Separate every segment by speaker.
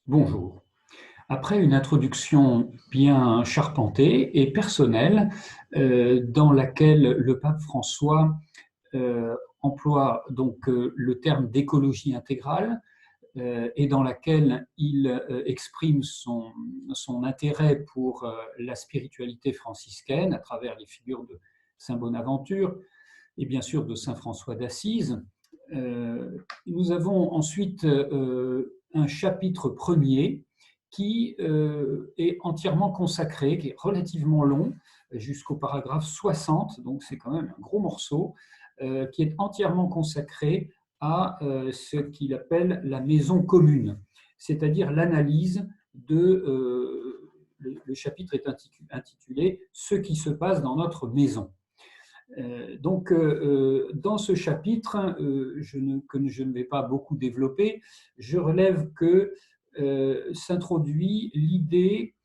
Speaker 1: Bonjour. Après une introduction bien charpentée et personnelle, dans laquelle le pape François emploie donc le terme d'écologie intégrale, et dans laquelle il exprime son intérêt pour la spiritualité franciscaine à travers les figures de Saint Bonaventure et bien sûr de Saint François d'Assise. Nous avons ensuite un chapitre premier qui est entièrement consacré, qui est relativement long, jusqu'au paragraphe 60, donc c'est quand même un gros morceau, qui est entièrement consacré à ce qu'il appelle la maison commune, c'est-à-dire l'analyse de... le chapitre est intitulé « Ce qui se passe dans notre maison ». Donc, dans ce chapitre, que je ne vais pas beaucoup développer, je relève que s'introduit l'idée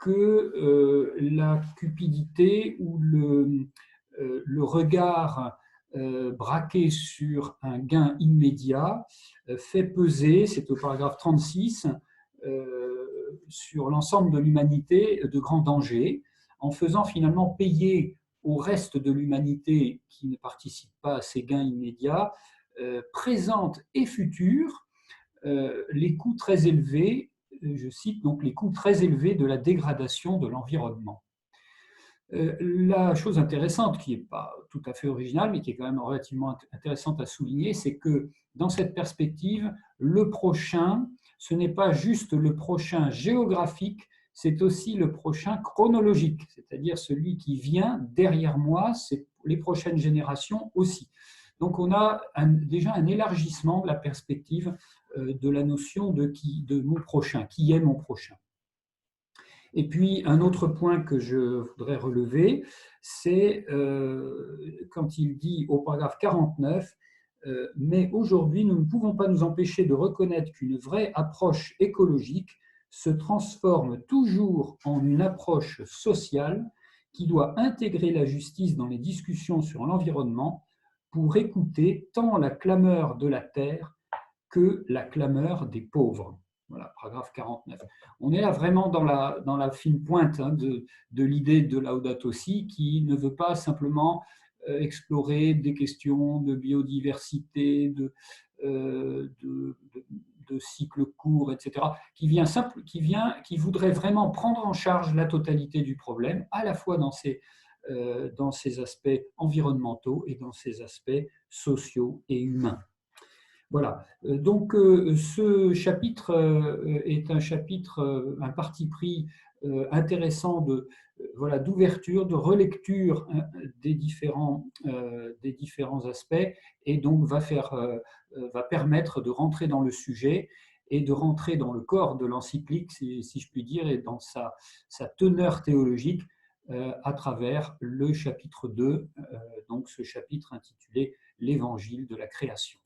Speaker 1: que la cupidité ou le regard braqué sur un gain immédiat fait peser, c'est au paragraphe 36, sur l'ensemble de l'humanité de grands dangers, en faisant finalement payer au reste de l'humanité qui ne participe pas à ces gains immédiats, présentes et futures, les coûts très élevés, je cite donc les coûts très élevés de la dégradation de l'environnement. La chose intéressante, qui n'est pas tout à fait originale, mais qui est quand même relativement intéressante à souligner, c'est que dans cette perspective, le prochain, ce n'est pas juste le prochain géographique, c'est aussi le prochain chronologique, c'est-à-dire celui qui vient derrière moi, c'est les prochaines générations aussi. Donc on a déjà un élargissement de la perspective de la notion de mon prochain, qui est mon prochain. Et puis, un autre point que je voudrais relever, c'est quand il dit au paragraphe 49, mais aujourd'hui, nous ne pouvons pas nous empêcher de reconnaître qu'une vraie approche écologique se transforme toujours en une approche sociale qui doit intégrer la justice dans les discussions sur l'environnement pour écouter tant la clameur de la terre que la clameur des pauvres. Voilà, paragraphe 49. On est là vraiment dans la fine pointe de l'idée de Laudato Si, qui ne veut pas simplement explorer des questions de biodiversité, de cycles courts, etc., qui voudrait vraiment prendre en charge la totalité du problème, à la fois dans ses aspects environnementaux et dans ses aspects sociaux et humains. Voilà, donc ce chapitre est un chapitre, un parti pris intéressant voilà, d'ouverture, de relecture des différents aspects, et donc va permettre de rentrer dans le sujet et de rentrer dans le corps de l'encyclique, si je puis dire, et dans sa teneur théologique à travers le chapitre 2, donc ce chapitre intitulé « L'évangile de la création ».